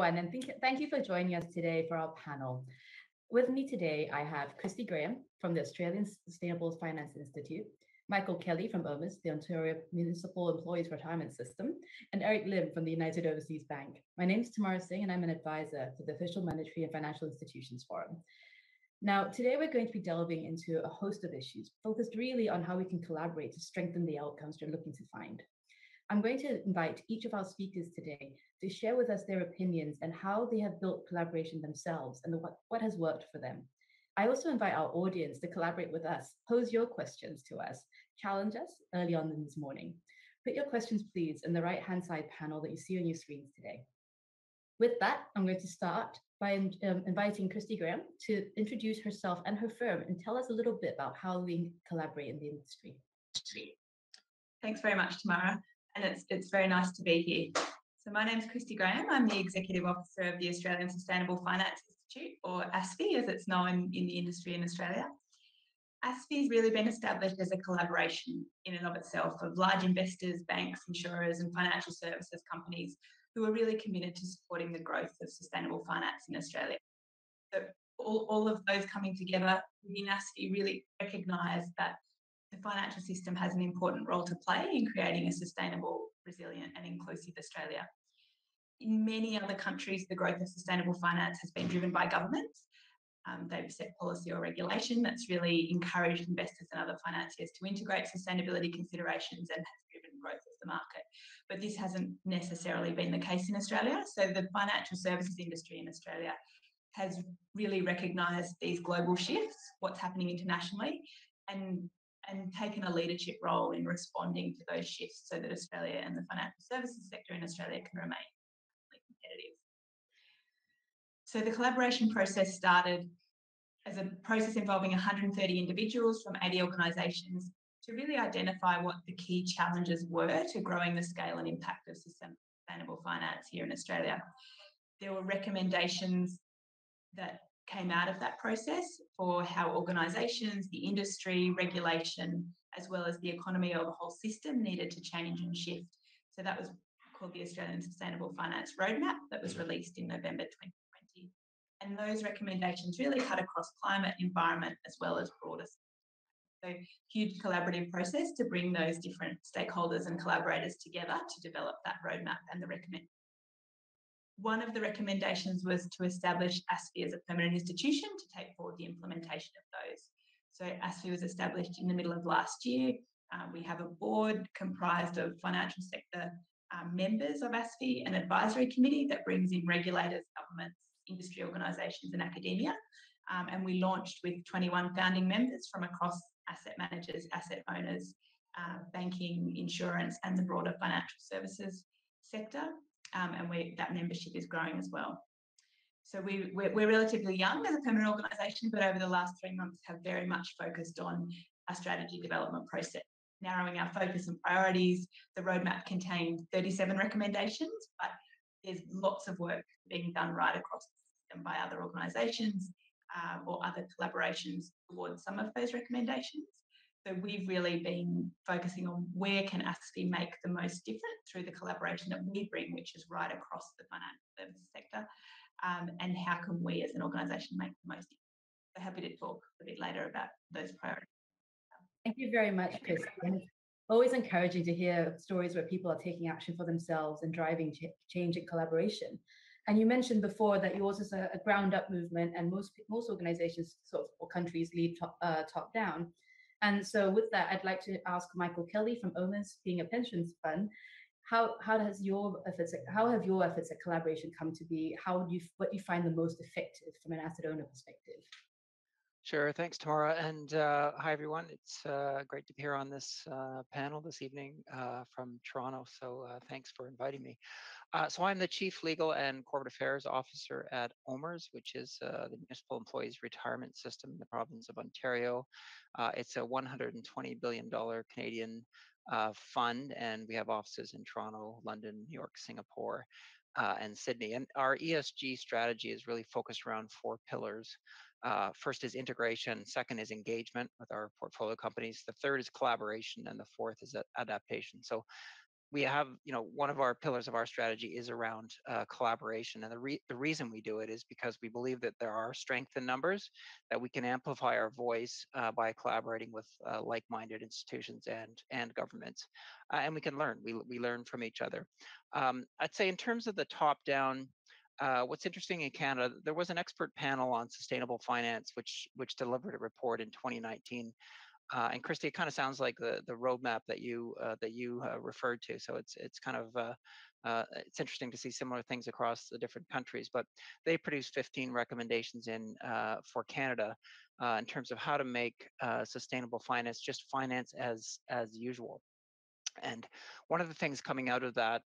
everyone, and thank you for joining us today for our panel. With me today, I have Kristy Graham from the Australian Sustainable Finance Institute, Michael Kelly from OMERS, the Ontario Municipal Employees Retirement System, and Eric Lim from the United Overseas Bank. My name is Tamara Singh, and I'm an advisor to the Official Monetary and Financial Institutions Forum. Now, today we're going to be delving into a host of issues, focused really on how we can collaborate to strengthen the outcomes we're looking to find. I'm going to invite each of our speakers today to share with us their opinions and how they have built collaboration themselves and what has worked for them. I also invite our audience to collaborate with us, pose your questions to us, challenge us early on in this morning. Put your questions, please, in the right-hand side panel that you see on your screens today. With that, I'm going to start by inviting Kristy Graham to introduce herself and her firm and tell us a little bit about how we collaborate in the industry. Thanks very much, Tamara. And it's very nice to be here. So my name is Kristy Graham. I'm the Executive Officer of the Australian Sustainable Finance Institute, or ASFI as it's known in the industry in Australia. ASFI has really been established as a collaboration in and of itself of large investors, banks, insurers and financial services companies who are really committed to supporting the growth of sustainable finance in Australia. So all of those coming together within ASFI really recognise that the financial system has an important role to play in creating a sustainable, resilient and inclusive Australia. In many other countries, the growth of sustainable finance has been driven by governments. They've set policy or regulation that's really encouraged investors and other financiers to integrate sustainability considerations and has driven growth of the market. But this hasn't necessarily been the case in Australia. So the financial services industry in Australia has really recognised these global shifts, what's happening internationally, and taken a leadership role in responding to those shifts so that Australia and the financial services sector in Australia can remain competitive. So the collaboration process started as a process involving 130 individuals from 80 organisations to really identify what the key challenges were to growing the scale and impact of sustainable finance here in Australia. There were recommendations that came out of that process for how organisations, the industry, regulation, as well as the economy or the whole system needed to change and shift. So that was called the Australian Sustainable Finance Roadmap that was released in November 2020. And those recommendations really cut across climate, environment, as well as broader. So huge collaborative process to bring those different stakeholders and collaborators together to develop that roadmap and the recommendation. One of the recommendations was to establish ASFI as a permanent institution to take forward the implementation of those. So ASFI was established in the middle of last year. We have a board comprised of financial sector members of ASFI, an advisory committee that brings in regulators, governments, industry organisations and academia. And we launched with 21 founding members from across asset managers, asset owners, banking, insurance and the broader financial services sector. And that membership is growing as well. So we're relatively young as a permanent organisation, but over the last 3 months have very much focused on our strategy development process, narrowing our focus and priorities. The roadmap contained 37 recommendations, but there's lots of work being done right across the system by other organisations or other collaborations towards some of those recommendations. So we've really been focusing on where can ASFI make the most difference through the collaboration that we bring, which is right across the financial services sector, and how can we as an organisation make the most difference. So happy to talk a bit later about those priorities. Thank you very much, Chris. And it's always encouraging to hear stories where people are taking action for themselves and driving change and collaboration. And you mentioned before that yours is a ground-up movement, and most organisations or countries lead top down. And so with that, I'd like to ask Michael Kelly from OMERS, being a pensions fund, how have your efforts at collaboration come to be? What do you find the most effective from an asset owner perspective? Sure, thanks, Tamara, and hi everyone. It's great to be here on this panel this evening from Toronto. So thanks for inviting me. So I'm the Chief Legal and Corporate Affairs Officer at OMERS, which is the Municipal Employees Retirement System in the province of Ontario. It's a $120 billion Canadian fund, and we have offices in Toronto, London, New York, Singapore, and Sydney. And our ESG strategy is really focused around 4 pillars. First is integration, second is engagement with our portfolio companies, the third is collaboration, and the fourth is adaptation. So we have, one of our pillars of our strategy is around collaboration. And the reason we do it is because we believe that there are strength in numbers, that we can amplify our voice by collaborating with like-minded institutions and governments. And we can learn. We learn from each other. I'd say in terms of the top-down, what's interesting in Canada, there was an expert panel on sustainable finance, which delivered a report in 2019. And Kristy, it kind of sounds like the roadmap that you referred to. So it's kind of it's interesting to see similar things across the different countries. But they produced 15 recommendations in for Canada in terms of how to make sustainable finance just finance as usual. And one of the things coming out of that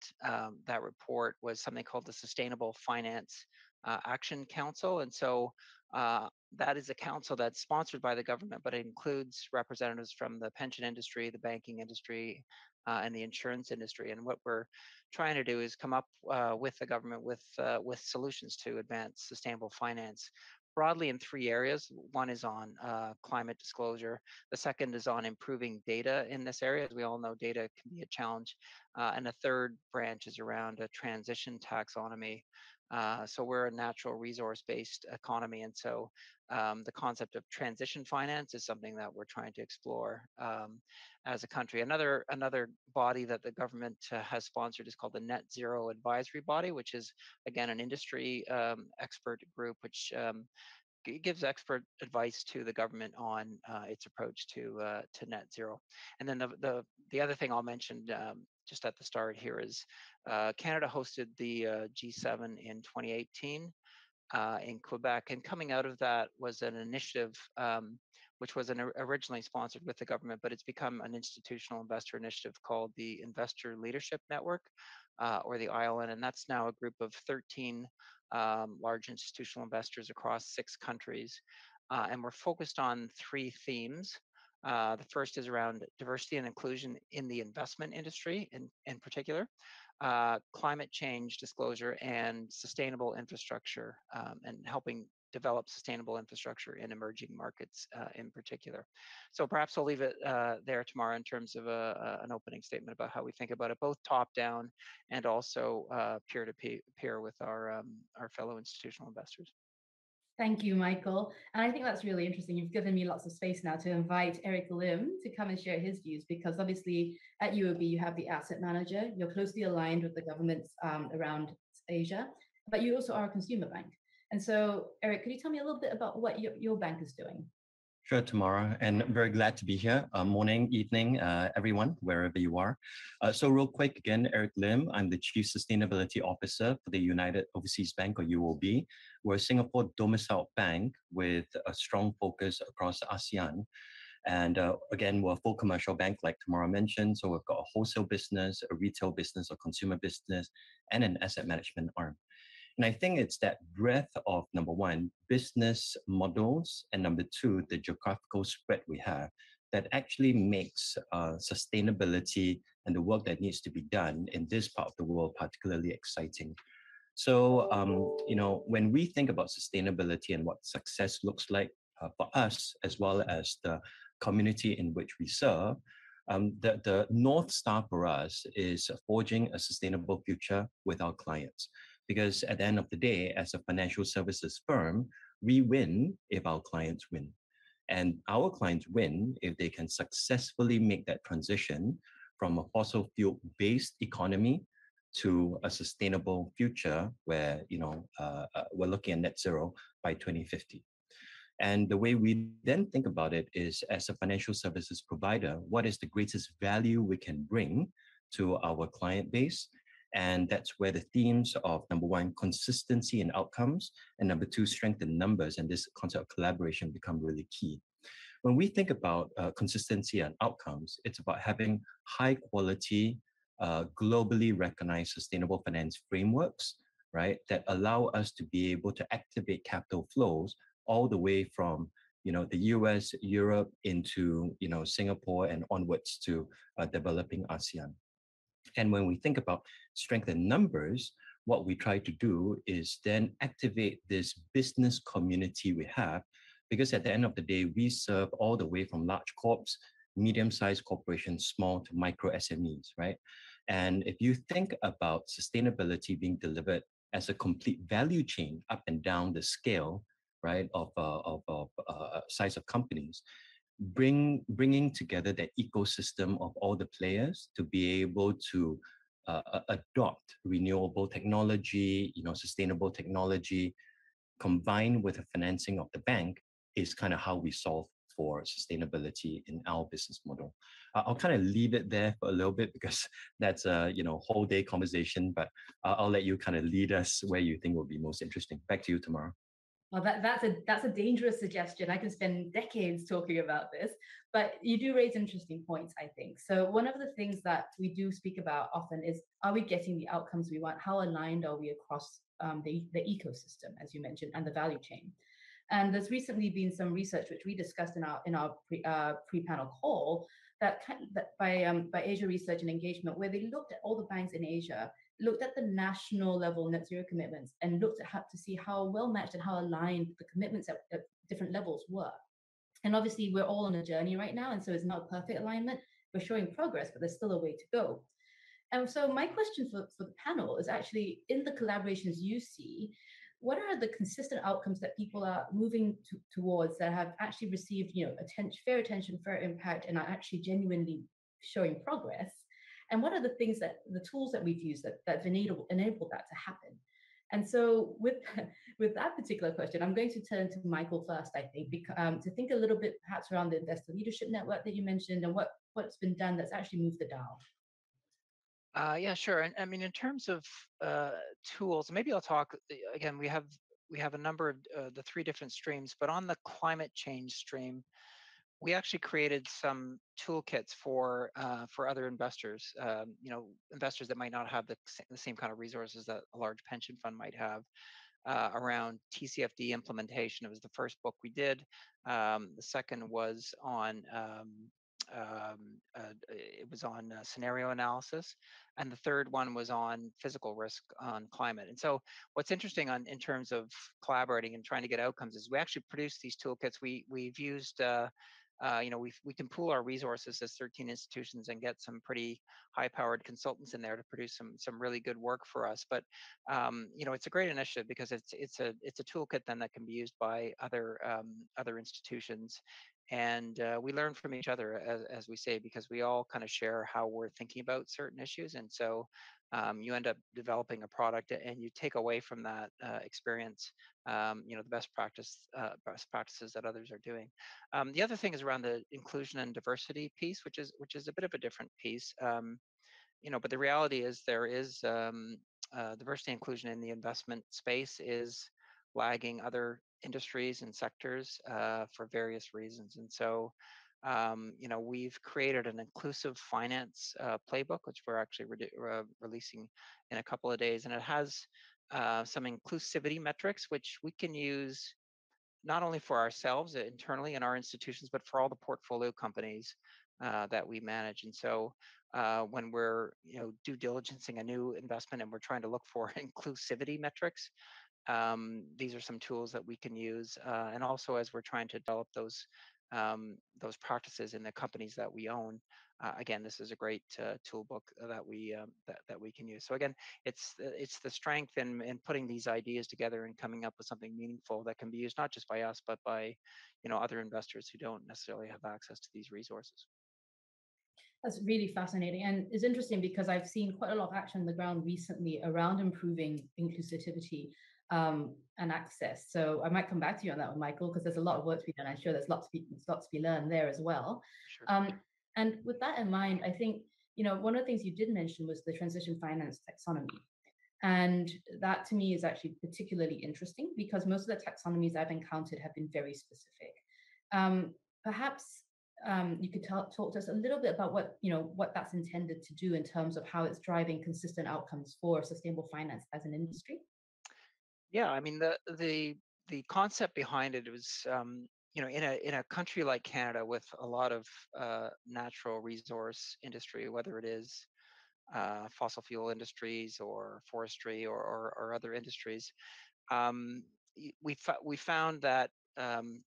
that report was something called the Sustainable Finance Action Council. And so that is a council that's sponsored by the government, but it includes representatives from the pension industry, the banking industry, and the insurance industry. And what we're trying to do is come up with the government with solutions to advance sustainable finance broadly in 3 areas. One is on climate disclosure. The second is on improving data in this area. As we all know, data can be a challenge. And the third branch is around a transition taxonomy. So we're a natural resource-based economy. And so the concept of transition finance is something that we're trying to explore as a country. Another body that the government has sponsored is called the Net Zero Advisory Body, which is, again, an industry expert group, which gives expert advice to the government on its approach to net zero. And then the other thing I'll mention just at the start here is Canada hosted the G7 in 2018 in Quebec, and coming out of that was an initiative which was originally sponsored with the government, but it's become an institutional investor initiative called the Investor Leadership Network, or the ILN, and that's now a group of 13 large institutional investors across 6 countries. And we're focused on 3 themes. The first is around diversity and inclusion in the investment industry in particular, climate change disclosure, and sustainable infrastructure, and helping develop sustainable infrastructure in emerging markets in particular. So perhaps I'll leave it there, Tamara, in terms of an opening statement about how we think about it, both top down and also peer to peer with our fellow institutional investors. Thank you, Michael. And I think that's really interesting. You've given me lots of space now to invite Eric Lim to come and share his views, because obviously at UOB, you have the asset manager. You're closely aligned with the governments around Asia, but you also are a consumer bank. And so, Eric, could you tell me a little bit about what your bank is doing? Sure, Tamara, and very glad to be here. Morning, evening, everyone, wherever you are. So real quick, again, Eric Lim. I'm the Chief Sustainability Officer for the United Overseas Bank, or UOB. We're a Singapore domiciled bank with a strong focus across ASEAN. And again, we're a full commercial bank, like Tamara mentioned. So we've got a wholesale business, a retail business, a consumer business, and an asset management arm. And I think it's that breadth of, number one, business models, and number two, the geographical spread we have that actually makes sustainability and the work that needs to be done in this part of the world particularly exciting. So, when we think about sustainability and what success looks like for us, as well as the community in which we serve, the North Star for us is forging a sustainable future with our clients. Because at the end of the day, as a financial services firm, we win if our clients win. And our clients win if they can successfully make that transition from a fossil fuel-based economy to a sustainable future where, we're looking at net zero by 2050. And the way we then think about it is, as a financial services provider, what is the greatest value we can bring to our client base? And that's where the themes of, number one, consistency in outcomes, and number two, strength in numbers, and this concept of collaboration become really key. When we think about consistency and outcomes, it's about having high quality, globally recognized sustainable finance frameworks, right, that allow us to be able to activate capital flows all the way from the US, Europe, into Singapore, and onwards to developing ASEAN. And when we think about strength in numbers, what we try to do is then activate this business community we have, because at the end of the day, we serve all the way from large corps, medium-sized corporations, small to micro SMEs, right? And if you think about sustainability being delivered as a complete value chain up and down the scale, right, of size of companies, bringing together that ecosystem of all the players to be able to adopt renewable technology, sustainable technology, combined with the financing of the bank, is kind of how we solve for sustainability in our business model. I'll kind of leave it there for a little bit because that's a whole day conversation, but I'll let you kind of lead us where you think will be most interesting. Back to you, Tamara. Well, that's a dangerous suggestion. I can spend decades talking about this, but you do raise interesting points, I think. So one of the things that we do speak about often is, are we getting the outcomes we want? How aligned are we across the ecosystem, as you mentioned, and the value chain? And there's recently been some research which we discussed in our pre-panel call that by Asia Research and Engagement, where they looked at all the banks in Asia, looked at the national level net zero commitments, and looked at how to see how well matched and how aligned the commitments at different levels were. And obviously, we're all on a journey right now, and so it's not perfect alignment. We're showing progress, but there's still a way to go. And so my question for the panel is actually, in the collaborations you see, what are the consistent outcomes that people are moving towards that have actually received, fair attention, fair impact, and are actually genuinely showing progress? And what are the things the tools that we've used that have enabled that to happen? And so with that particular question, I'm going to turn to Michael first, I think, to think a little bit perhaps around the investor leadership network that you mentioned and what's been done that's actually moved the dial. Yeah, sure. And I mean, in terms of tools, maybe I'll talk again. We have a number of the three different streams, but on the climate change stream, we actually created some toolkits for other investors. Investors that might not have the same kind of resources that a large pension fund might have. Around TCFD implementation. It was the first book we did. The second was on scenario analysis, and the third one was on physical risk on climate. And so, what's interesting in terms of collaborating and trying to get outcomes is we actually produce these toolkits. We've used we can pool our resources as 13 institutions and get some pretty high-powered consultants in there to produce some really good work for us. But it's a great initiative because it's a toolkit then that can be used by other institutions, and we learn from each other, as we say, because we all kind of share how we're thinking about certain issues, and so you end up developing a product and you take away from that experience the best practices that others are doing. The other thing is around the inclusion and diversity piece, which is a bit of a different piece. But the reality is there is diversity and inclusion in the investment space is lagging other industries and sectors for various reasons. And so, we've created an inclusive finance playbook, which we're actually releasing in a couple of days, and it has some inclusivity metrics, which we can use not only for ourselves internally in our institutions, but for all the portfolio companies that we manage. And so when we're due diligencing a new investment and we're trying to look for inclusivity metrics, these are some tools that we can use. And also as we're trying to develop those practices in the companies that we own, again, this is a great toolbook that we can use. So again, it's the strength in putting these ideas together and coming up with something meaningful that can be used not just by us, but by other investors who don't necessarily have access to these resources. That's really fascinating, and it's interesting because I've seen quite a lot of action on the ground recently around improving inclusivity and access. So I might come back to you on that one, Michael, because there's a lot of work to be done. I'm sure there's lots to be learned there as well. Sure. And with that in mind, I think one of the things you did mention was the transition finance taxonomy. And that to me is actually particularly interesting because most of the taxonomies I've encountered have been very specific. Perhaps you could talk to us a little bit about what that's intended to do in terms of how it's driving consistent outcomes for sustainable finance as an industry. Yeah, I mean the concept behind it was in a country like Canada with a lot of natural resource industry, whether it is fossil fuel industries or forestry or other industries, we found that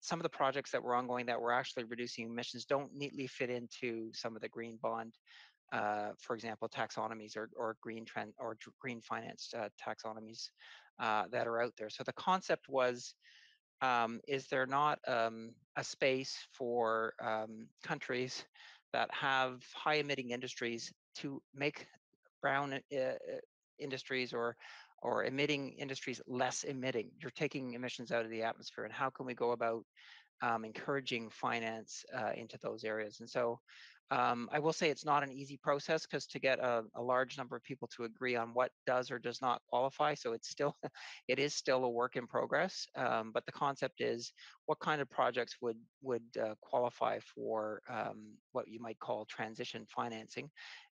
some of the projects that were ongoing that were actually reducing emissions don't neatly fit into some of the green bond for example, taxonomies or green green finance taxonomies that are out there. So the concept was, is there not a space for countries that have high emitting industries to make brown industries or emitting industries less emitting? You're taking emissions out of the atmosphere, and how can we go about encouraging finance into those areas? And so I will say it's not an easy process, because to get a large number of people to agree on what does or does not qualify, so it's still it is still a work in progress. But the concept is, what kind of projects would qualify for what you might call transition financing,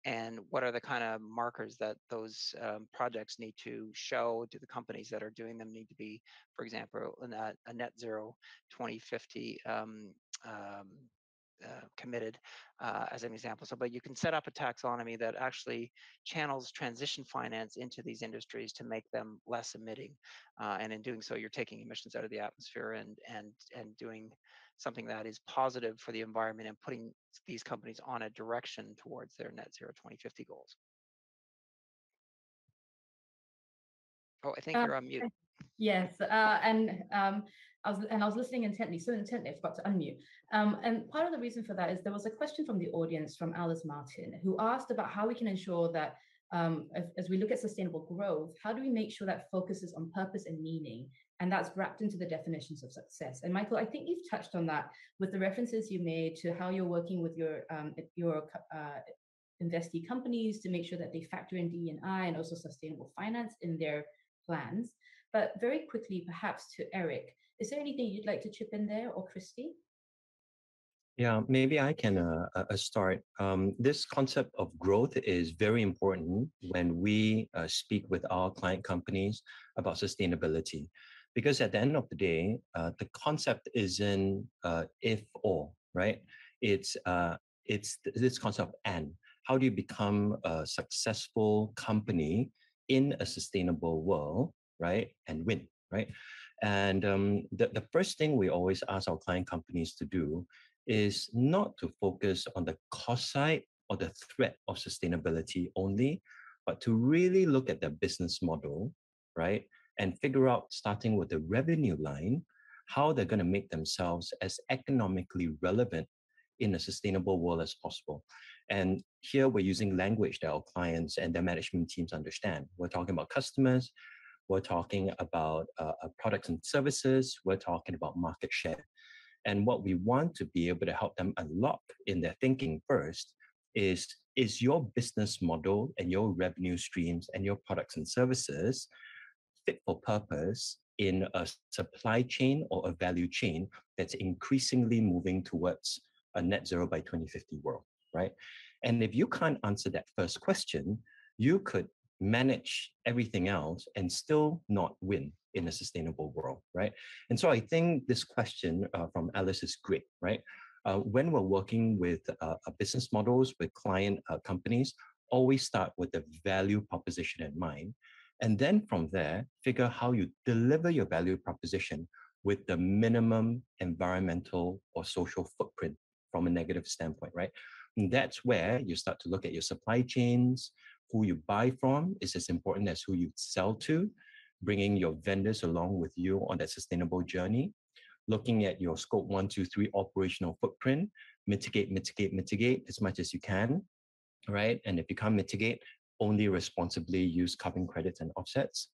and what are the kind of markers that those projects need to show? Do the companies that are doing them need to be, for example, a net zero 2050 committed, as an example. So, but you can set up a taxonomy that actually channels transition finance into these industries to make them less emitting, and in doing so, you're taking emissions out of the atmosphere and doing something that is positive for the environment and putting these companies on a direction towards their net zero 2050 goals. Oh, I think you're on mute. Yes, I was listening intently, so intently I forgot to unmute. And part of the reason for that is there was a question from the audience from Alice Martin, who asked about how we can ensure that as we look at sustainable growth, how do we make sure that focuses on purpose and meaning, and that's wrapped into the definitions of success? And Michael, I think you've touched on that with the references you made to how you're working with your investee companies to make sure that they factor in DE&I and also sustainable finance in their plans. But very quickly, perhaps to Eric, is there anything you'd like to chip in there, or Kristy? Yeah, maybe I can start. This concept of growth is very important when we speak with our client companies about sustainability, because at the end of the day, the concept isn't if or, right? It's this concept of and. How do you become a successful company in a sustainable world, right? And win, right? And the first thing we always ask our client companies to do is not to focus on the cost side or the threat of sustainability only, but to really look at their business model, right? And figure out, starting with the revenue line, how they're going to make themselves as economically relevant in a sustainable world as possible. And here we're using language that our clients and their management teams understand. We're talking about customers, we're talking about products and services, we're talking about market share. And what we want to be able to help them unlock in their thinking first is your business model and your revenue streams and your products and services fit for purpose in a supply chain or a value chain that's increasingly moving towards a net zero by 2050 world, right? And if you can't answer that first question, you could manage everything else and still not win in a sustainable world, right? And so I think this question from Alice is great, right? When we're working with business models with client companies, always start with the value proposition in mind. And then from there, figure how you deliver your value proposition with the minimum environmental or social footprint from a negative standpoint, right? And that's where you start to look at your supply chains. Who you buy from is as important as who you sell to, bringing your vendors along with you on that sustainable journey, looking at your scope 1, 2, 3 operational footprint, mitigate as much as you can, right? And if you can't mitigate, only responsibly use carbon credits and offsets.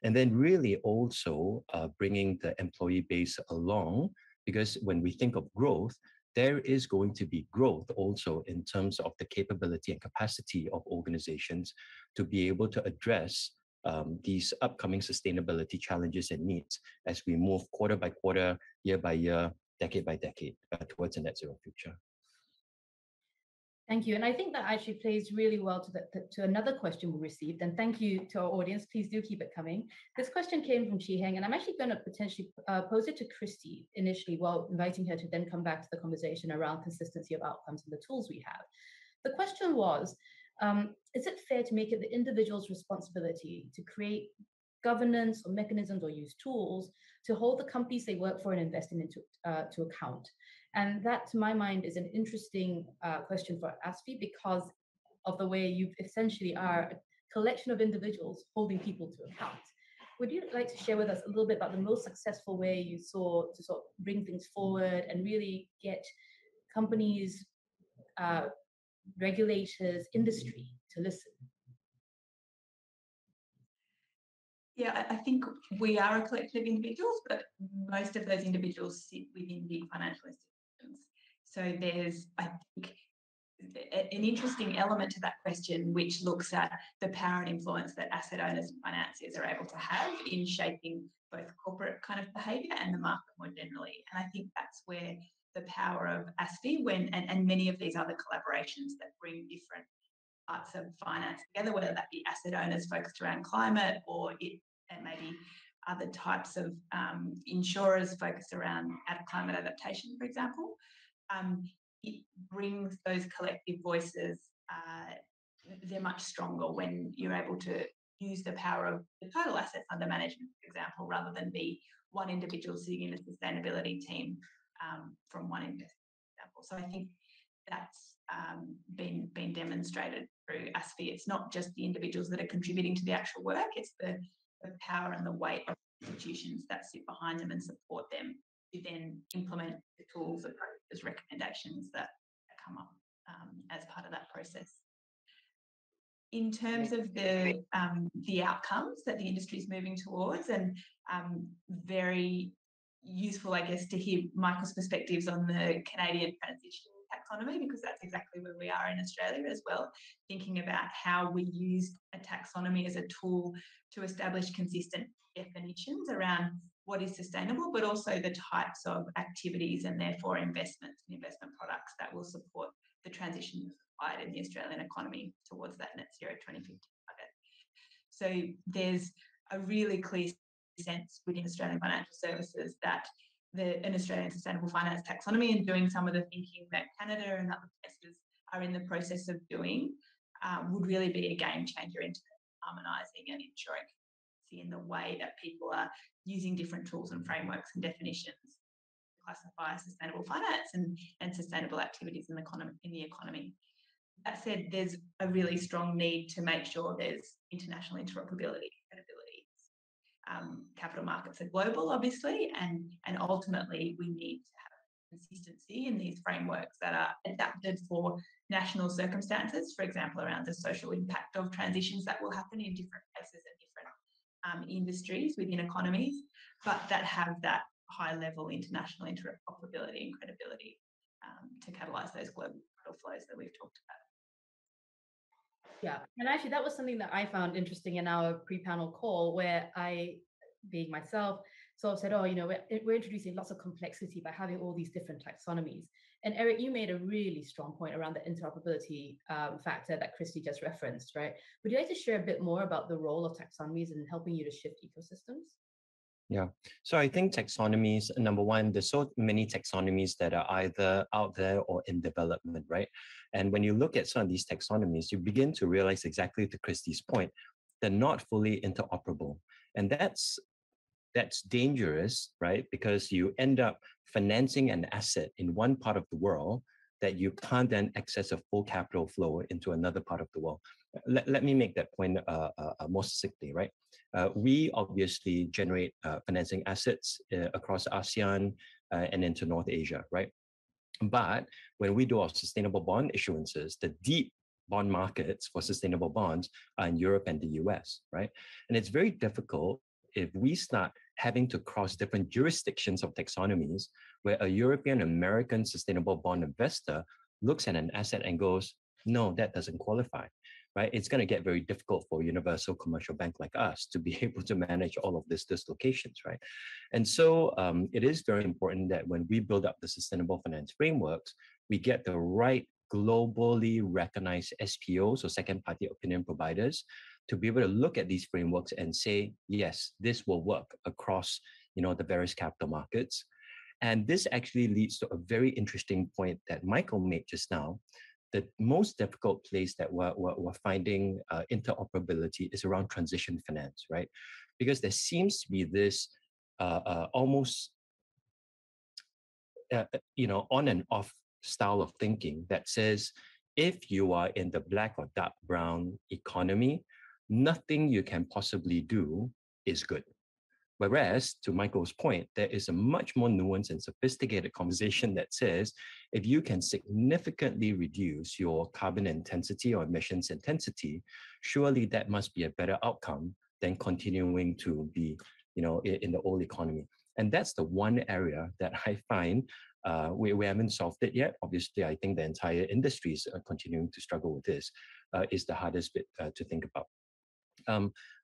And then really also bringing the employee base along, because when we think of growth, there is going to be growth also in terms of the capability and capacity of organizations to be able to address these upcoming sustainability challenges and needs as we move quarter by quarter, year by year, decade by decade towards a net zero future. Thank you. And I think that actually plays really well to another question we received. And thank you to our audience. Please do keep it coming. This question came from Chi Heng, and I'm actually going to potentially pose it to Kristy initially, while inviting her to then come back to the conversation around consistency of outcomes and the tools we have. The question was, is it fair to make it the individual's responsibility to create governance or mechanisms or use tools to hold the companies they work for and invest in to account? And that, to my mind, is an interesting question for ASFI, because of the way you essentially are a collection of individuals holding people to account. Would you like to share with us a little bit about the most successful way you saw to sort of bring things forward and really get companies, regulators, industry to listen? Yeah, I think we are a collective of individuals, but most of those individuals sit within big financial institutions. So there's, I think, an interesting element to that question, which looks at the power and influence that asset owners and financiers are able to have in shaping both corporate kind of behaviour and the market more generally. And I think that's where the power of ASFI and many of these other collaborations that bring different parts of finance together, whether that be asset owners focused around climate or maybe other types of insurers focused around climate adaptation, for example. It brings those collective voices, they're much stronger when you're able to use the power of the total assets under management, for example, rather than be one individual sitting in a sustainability team from one investor, for example. So I think that's been demonstrated through ASFI. It's not just the individuals that are contributing to the actual work, it's the power and the weight of institutions that sit behind them and support them to then implement the tools, approaches, recommendations that come up as part of that process. In terms of the outcomes that the industry is moving towards, and very useful, I guess, to hear Michael's perspectives on the Canadian transition taxonomy, because that's exactly where we are in Australia as well, thinking about how we use a taxonomy as a tool to establish consistent definitions around what is sustainable, but also the types of activities and therefore investments and investment products that will support the transition required in the Australian economy towards that net zero 2050 target. So there's a really clear sense within Australian financial services that an Australian sustainable finance taxonomy and doing some of the thinking that Canada and other places are in the process of doing would really be a game changer into harmonising and ensuring in the way that people are using different tools and frameworks and definitions to classify sustainable finance and sustainable activities in the economy. That said, there's a really strong need to make sure there's international interoperability and credibility. Capital markets are global, obviously, and ultimately we need to have consistency in these frameworks that are adapted for national circumstances, for example, around the social impact of transitions that will happen in different places and different industries within economies, but that have that high-level international interoperability and credibility to catalyse those global flows that we've talked about. Yeah, and actually that was something that I found interesting in our pre-panel call, where I, being myself, sort of said, oh, you know, we're introducing lots of complexity by having all these different taxonomies. And Eric, you made a really strong point around the interoperability factor that Kristy just referenced, right? Would you like to share a bit more about the role of taxonomies in helping you to shift ecosystems? Yeah, so I think taxonomies, number one, there's so many taxonomies that are either out there or in development, right? And when you look at some of these taxonomies, you begin to realize exactly to Kristy's point, they're not fully interoperable. And that's dangerous, right? Because you end up financing an asset in one part of the world that you can't then access a full capital flow into another part of the world. Let me make that point more succinctly, right? We obviously generate financing assets across ASEAN and into North Asia, right? But when we do our sustainable bond issuances, the deep bond markets for sustainable bonds are in Europe and the US, right? And it's very difficult if we start having to cross different jurisdictions of taxonomies, where a European American sustainable bond investor looks at an asset and goes, no, that doesn't qualify, right? It's going to get very difficult for a universal commercial bank like us to be able to manage all of these dislocations, right? And so it is very important that when we build up the sustainable finance frameworks, we get the right globally recognized SPOs or second party opinion providers to be able to look at these frameworks and say, yes, this will work across, you know, the various capital markets. And this actually leads to a very interesting point that Michael made just now. The most difficult place that we're finding interoperability is around transition finance, right? Because there seems to be this almost, you know, on and off style of thinking that says, if you are in the black or dark brown economy, nothing you can possibly do is good. Whereas, to Michael's point, there is a much more nuanced and sophisticated conversation that says, if you can significantly reduce your carbon intensity or emissions intensity, surely that must be a better outcome than continuing to be, in the old economy. And that's the one area that I find we haven't solved it yet. Obviously, I think the entire industry is continuing to struggle with this, is the hardest bit to think about.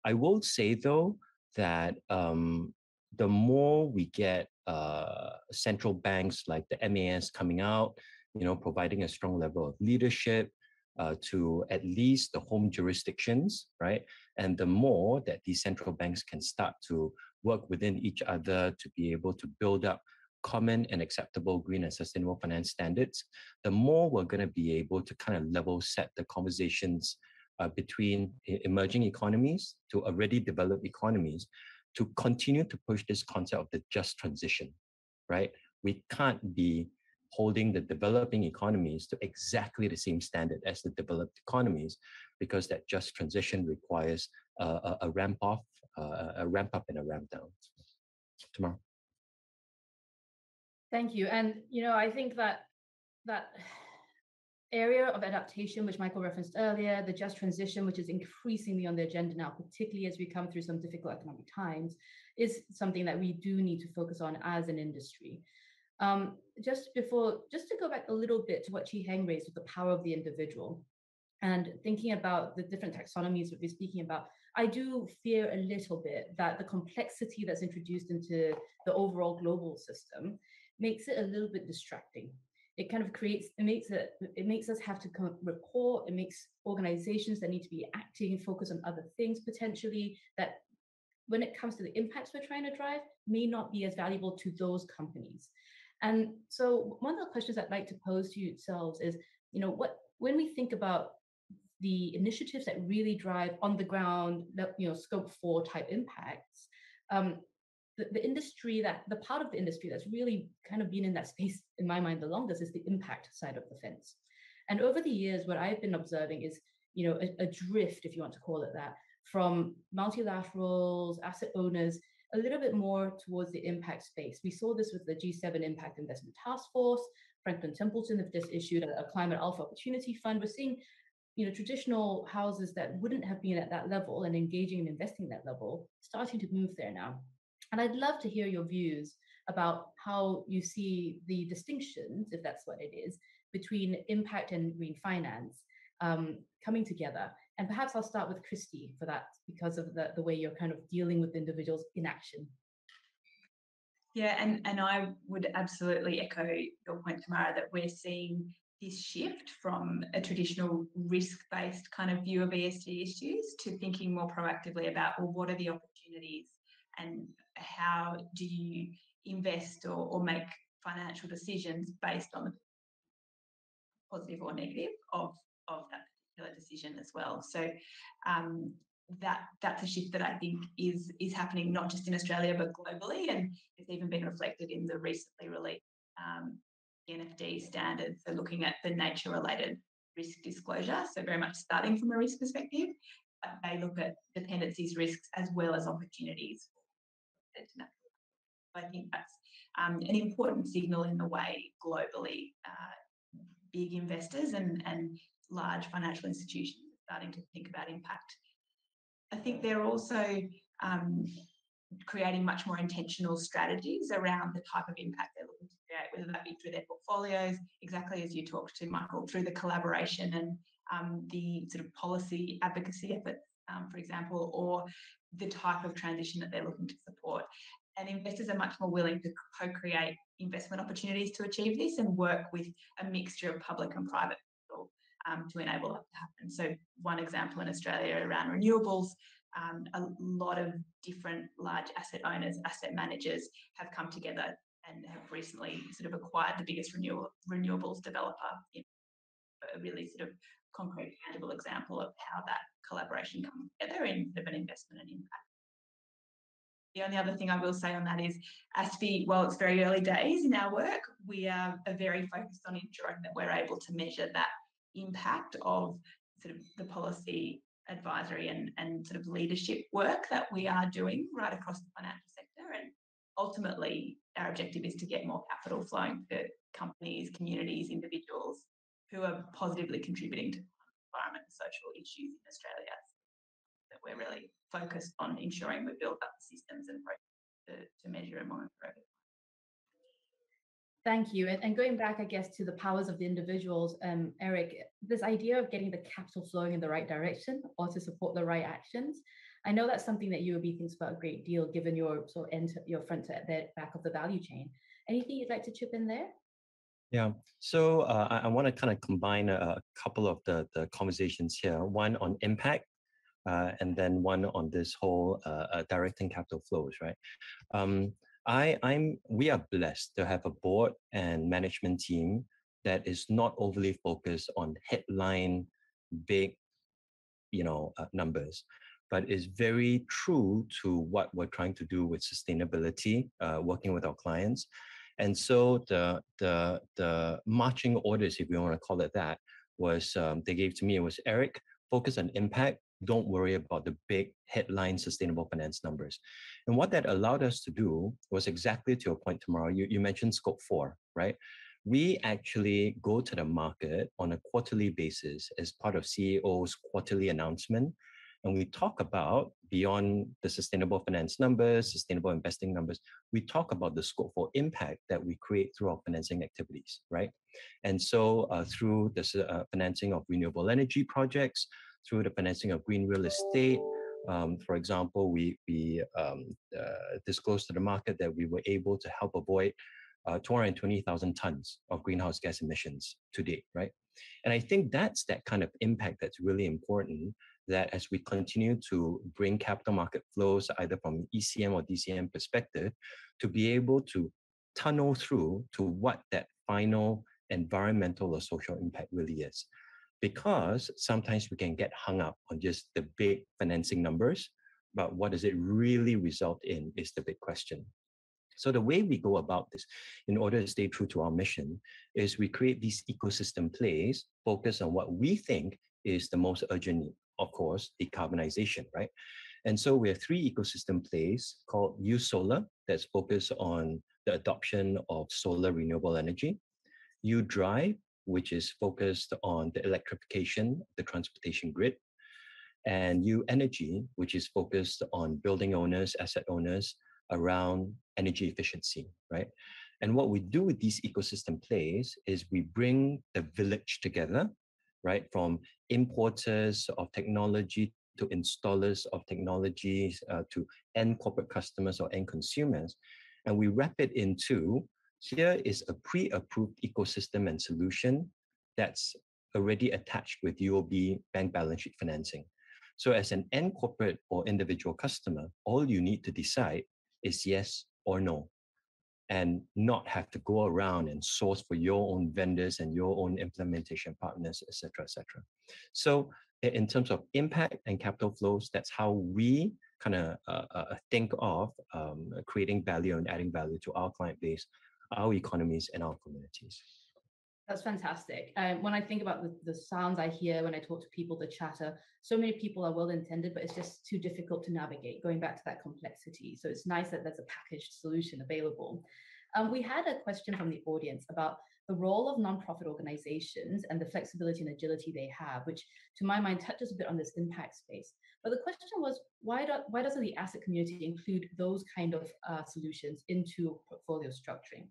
I will say, though, that the more we get central banks like the MAS coming out, providing a strong level of leadership to at least the home jurisdictions, right? And the more that these central banks can start to work within each other to be able to build up common and acceptable green and sustainable finance standards, the more we're going to be able to kind of level set the conversations between emerging economies to already developed economies to continue to push this concept of the just transition, right? We can't be holding the developing economies to exactly the same standard as the developed economies, because that just transition requires a ramp up and a ramp down. Tamara. Thank you. And, I think that area of adaptation, which Michael referenced earlier, the just transition, which is increasingly on the agenda now, particularly as we come through some difficult economic times, is something that we do need to focus on as an industry. Just to go back a little bit to what Chi Heng raised with the power of the individual, and thinking about the different taxonomies that we're speaking about, I do fear a little bit that the complexity that's introduced into the overall global system makes it a little bit distracting. It kind of it makes us have to report, it makes organizations that need to be acting and focus on other things potentially, that when it comes to the impacts we're trying to drive, may not be as valuable to those companies. And so one of the questions I'd like to pose to yourselves is, when we think about the initiatives that really drive on the ground, scope 4 type impacts, the part of the industry that's really kind of been in that space, in my mind, the longest is the impact side of the fence. And over the years, what I've been observing is, a drift, if you want to call it that, from multilaterals, asset owners, a little bit more towards the impact space. We saw this with the G7 Impact Investment Task Force. Franklin Templeton have just issued a Climate Alpha Opportunity Fund. We're seeing, traditional houses that wouldn't have been at that level and engaging and investing at that level, starting to move there now. And I'd love to hear your views about how you see the distinctions, if that's what it is, between impact and green finance coming together. And perhaps I'll start with Kristy for that, because of the way you're kind of dealing with individuals in action. Yeah, and I would absolutely echo your point, Tamara, that we're seeing this shift from a traditional risk-based kind of view of ESG issues to thinking more proactively about, well, what are the opportunities and how do you invest or make financial decisions based on the positive or negative of that particular decision as well. So that's a shift that I think is happening not just in Australia but globally, and it's even been reflected in the recently released NFT standards. So looking at the nature-related risk disclosure, so very much starting from a risk perspective, but they look at dependencies, risks, as well as opportunities. I think that's an important signal in the way globally big investors and large financial institutions are starting to think about impact. I think they're also creating much more intentional strategies around the type of impact they're looking to create, whether that be through their portfolios, exactly as you talked to, Michael, through the collaboration and the sort of policy advocacy efforts, for example, or the type of transition that they're looking to support. And investors are much more willing to co-create investment opportunities to achieve this and work with a mixture of public and private capital to enable that to happen. So one example in Australia around renewables, a lot of different large asset owners, asset managers have come together and have recently sort of acquired the biggest renewables developer, in a really sort of concrete, tangible example of how that collaboration comes together in sort of an investment and impact. The only other thing I will say on that is ASFI, while it's very early days in our work, we are very focused on ensuring that we're able to measure that impact of sort of the policy advisory and sort of leadership work that we are doing right across the financial sector. And ultimately, our objective is to get more capital flowing to companies, communities, individuals who are positively contributing to environment and social issues in Australia. That we're really focused on ensuring we build up the systems and to measure and monitor it. Thank you. And going back, I guess, to the powers of the individuals, Eric, this idea of getting the capital flowing in the right direction or to support the right actions, I know that's something that UOB thinks about a great deal, given your sort of your front to the back of the value chain. Anything you'd like to chip in there? Yeah, so I want to kind of combine a couple of the conversations here, one on impact and then one on this whole directing capital flows, right? We are blessed to have a board and management team that is not overly focused on headline big, numbers, but is very true to what we're trying to do with sustainability, working with our clients. And so the marching orders, if you want to call it that, was they gave to me was, Eric, focus on impact. Don't worry about the big headline sustainable finance numbers. And what that allowed us to do was exactly to your point, Tamara. You mentioned scope 4, right? We actually go to the market on a quarterly basis as part of CEO's quarterly announcement. And we talk about, beyond the sustainable finance numbers, sustainable investing numbers, we talk about the scope for impact that we create through our financing activities, right? And so through the financing of renewable energy projects, through the financing of green real estate, for example, we disclosed to the market that we were able to help avoid 220,000 tons of greenhouse gas emissions to date, right? And I think that's that kind of impact that's really important, that as we continue to bring capital market flows, either from ECM or DCM perspective, to be able to tunnel through to what that final environmental or social impact really is. Because sometimes we can get hung up on just the big financing numbers, but what does it really result in is the big question. So the way we go about this, in order to stay true to our mission, is we create these ecosystem plays focused on what we think is the most urgent need, of course, decarbonization, right? And so we have 3 ecosystem plays called Use Solar, that's focused on the adoption of solar renewable energy. You Drive, which is focused on the electrification of the transportation grid. And You Energy, which is focused on building owners, asset owners, around energy efficiency, right? And what we do with these ecosystem plays is we bring the village together, right? From importers of technology to installers of technologies to end corporate customers or end consumers. And we wrap it into, here is a pre-approved ecosystem and solution that's already attached with UOB bank balance sheet financing. So as an end corporate or individual customer, all you need to decide is yes or no, and not have to go around and source for your own vendors and your own implementation partners, et cetera, et cetera. So in terms of impact and capital flows, that's how we kind of think of creating value and adding value to our client base, our economies, and our communities. That's fantastic. When I think about the sounds I hear when I talk to people, the chatter, so many people are well-intended, but it's just too difficult to navigate, going back to that complexity. So it's nice that there's a packaged solution available. We had a question from the audience about the role of nonprofit organizations and the flexibility and agility they have, which to my mind touches a bit on this impact space. But the question was, why doesn't the asset community include those kind of solutions into portfolio structuring?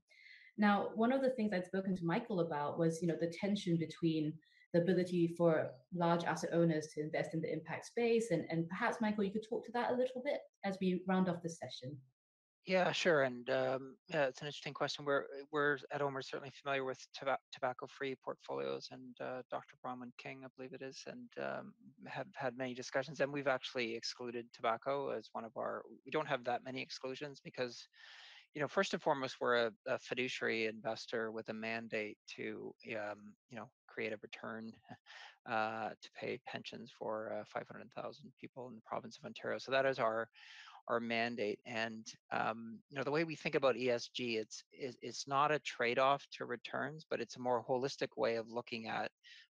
Now, one of the things I'd spoken to Michael about was, the tension between the ability for large asset owners to invest in the impact space. And perhaps, Michael, you could talk to that a little bit as we round off this session. Yeah, sure. And yeah, it's an interesting question. We're at OMERS certainly familiar with tobacco-free portfolios, and Dr. Bronwyn King, I believe it is, and have had many discussions. And we've actually excluded tobacco as one of our. We don't have that many exclusions because, first and foremost, we're a fiduciary investor with a mandate to, create a return to pay pensions for 500,000 people in the province of Ontario. So that is our our mandate. And the way we think about ESG, it's not a trade-off to returns, but it's a more holistic way of looking at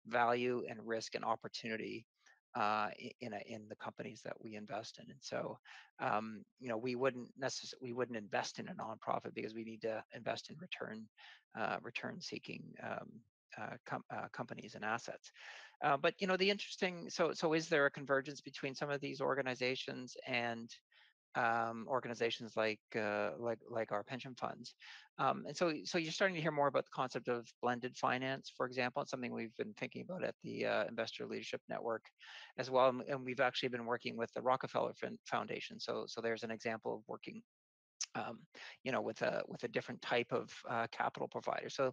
value and risk and opportunity in the companies that we invest in. And so we wouldn't invest in a nonprofit because we need to invest in return-seeking companies and assets. But the interesting, so is there a convergence between some of these organizations and organizations like our pension funds? And so you're starting to hear more about the concept of blended finance, for example. It's something we've been thinking about at the Investor Leadership Network as well, and we've actually been working with the Rockefeller Foundation. So there's an example of working with a different type of capital provider. So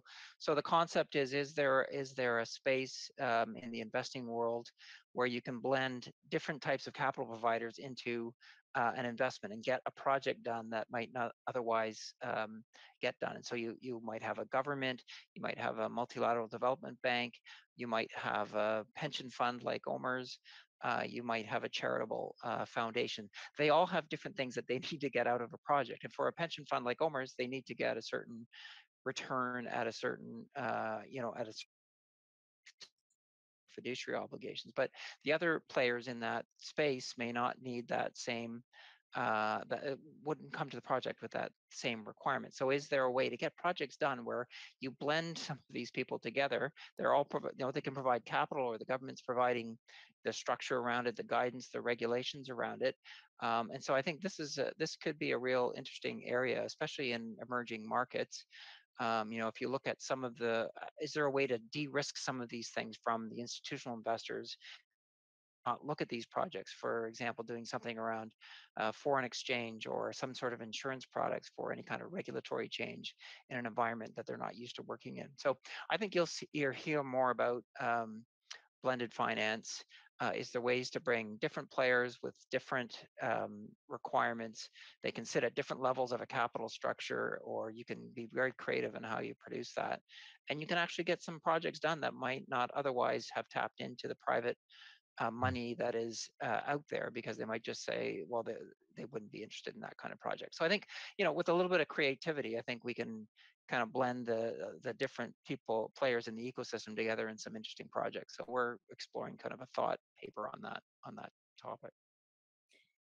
the concept is there a space in the investing world where you can blend different types of capital providers into an investment and get a project done that might not otherwise get done? And so you might have a government, you might have a multilateral development bank, you might have a pension fund like OMERS, you might have a charitable foundation. They all have different things that they need to get out of a project. And for a pension fund like OMERS, they need to get a certain return at a certain, at a fiduciary obligations. But the other players in that space may not need that same, that wouldn't come to the project with that same requirement. So is there a way to get projects done where you blend some of these people together? They're all, they can provide capital, or the government's providing the structure around it, the guidance, the regulations around it. And so I think this could be a real interesting area, especially in emerging markets. If you look at some of the, is there a way to de-risk some of these things from the institutional investors? Look at these projects, for example, doing something around foreign exchange or some sort of insurance products for any kind of regulatory change in an environment that they're not used to working in. So I think you'll hear more about blended finance. Is there ways to bring different players with different requirements? They can sit at different levels of a capital structure, or you can be very creative in how you produce that. And you can actually get some projects done that might not otherwise have tapped into the private money that is out there, because they might just say, well, they wouldn't be interested in that kind of project. So I think, with a little bit of creativity, I think we can kind of blend the different players in the ecosystem together in some interesting projects. So we're exploring kind of a thought paper on that topic.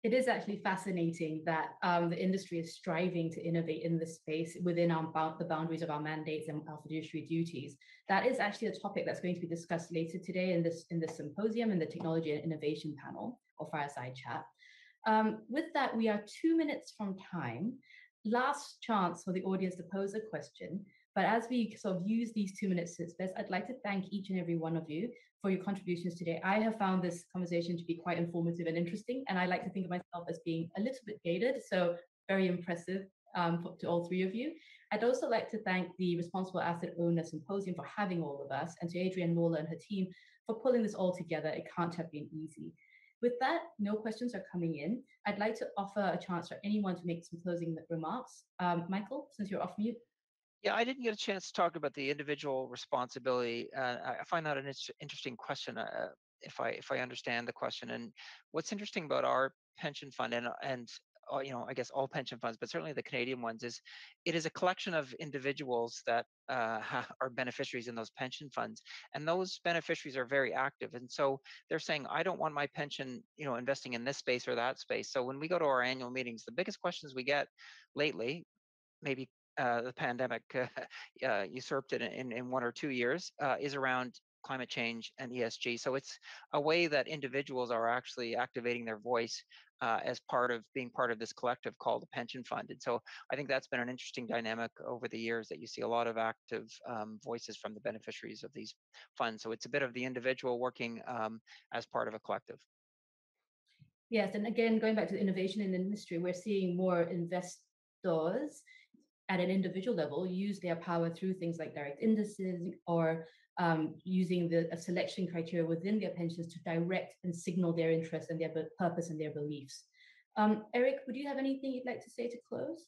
It is actually fascinating that the industry is striving to innovate in this space within the boundaries of our mandates and our fiduciary duties. That is actually a topic that's going to be discussed later today in this symposium, in the Technology and Innovation panel or fireside chat. With that, we are 2 minutes from time. Last chance for the audience to pose a question. But as we sort of use these 2 minutes to its best, I'd like to thank each and every one of you for your contributions today. I have found this conversation to be quite informative and interesting, and I like to think of myself as being a little bit gated, so very impressive to all three of you. I'd also like to thank the Responsible Asset Owner Symposium for having all of us, and to Adrienne Lawler and her team for pulling this all together. It can't have been easy. With that, no questions are coming in. I'd like to offer a chance for anyone to make some closing remarks. Michael, since you're off mute. Yeah, I didn't get a chance to talk about the individual responsibility. I find that an interesting question, if I understand the question. And what's interesting about our pension fund and I guess all pension funds, but certainly the Canadian ones, is it is a collection of individuals that are beneficiaries in those pension funds, and those beneficiaries are very active. And so they're saying, I don't want my pension, investing in this space or that space. So when we go to our annual meetings, the biggest questions we get lately, maybe the pandemic usurped it in 1 or 2 years, is around climate change and ESG. So it's a way that individuals are actually activating their voice as being part of this collective called a pension fund. And so I think that's been an interesting dynamic over the years, that you see a lot of active voices from the beneficiaries of these funds. So it's a bit of the individual working as part of a collective. Yes, and again, going back to the innovation in the industry, we're seeing more investors at an individual level use their power through things like direct indices, or using the selection criteria within their pensions to direct and signal their interest and their purpose and their beliefs. Eric, would you have anything you'd like to say to close?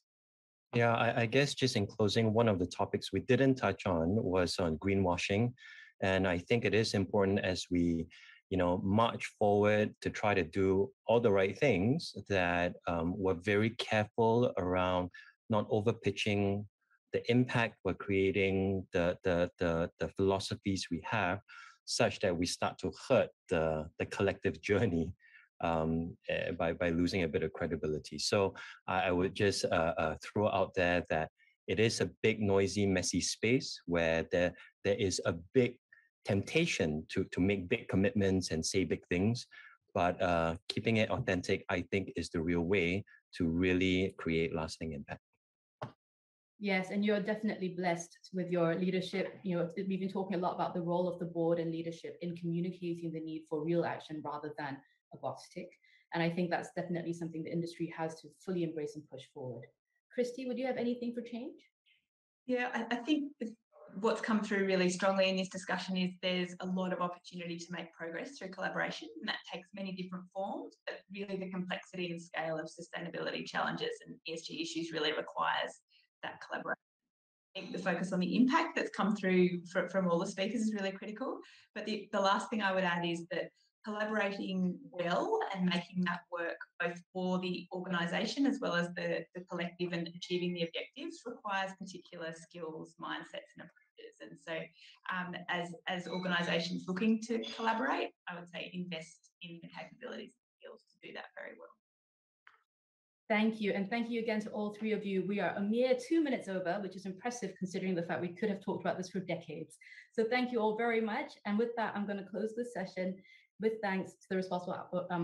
Yeah, I guess just in closing, one of the topics we didn't touch on was on greenwashing. And I think it is important as we march forward to try to do all the right things, that we're very careful around not overpitching the impact we're creating, the philosophies we have, such that we start to hurt the collective journey by losing a bit of credibility. So I would just throw out there that it is a big, noisy, messy space where there is a big temptation to make big commitments and say big things, but keeping it authentic, I think, is the real way to really create lasting impact. Yes, and you're definitely blessed with your leadership. We've been talking a lot about the role of the board and leadership in communicating the need for real action rather than a box tick. And I think that's definitely something the industry has to fully embrace and push forward. Kristy, would you have anything for change? Yeah, I think what's come through really strongly in this discussion is there's a lot of opportunity to make progress through collaboration, and that takes many different forms, but really the complexity and scale of sustainability challenges and ESG issues really requires that collaboration. I think the focus on the impact that's come through from all the speakers is really critical. But the last thing I would add is that collaborating well and making that work both for the organisation as well as the collective and achieving the objectives requires particular skills, mindsets and approaches. And so as organisations looking to collaborate, I would say invest in the capabilities and skills to do that very well. Thank you. And thank you again to all three of you. We are a mere 2 minutes over, which is impressive considering the fact we could have talked about this for decades. So thank you all very much. And with that, I'm going to close this session with thanks to the Responsible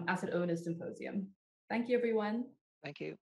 Asset Owners Symposium. Thank you, everyone. Thank you.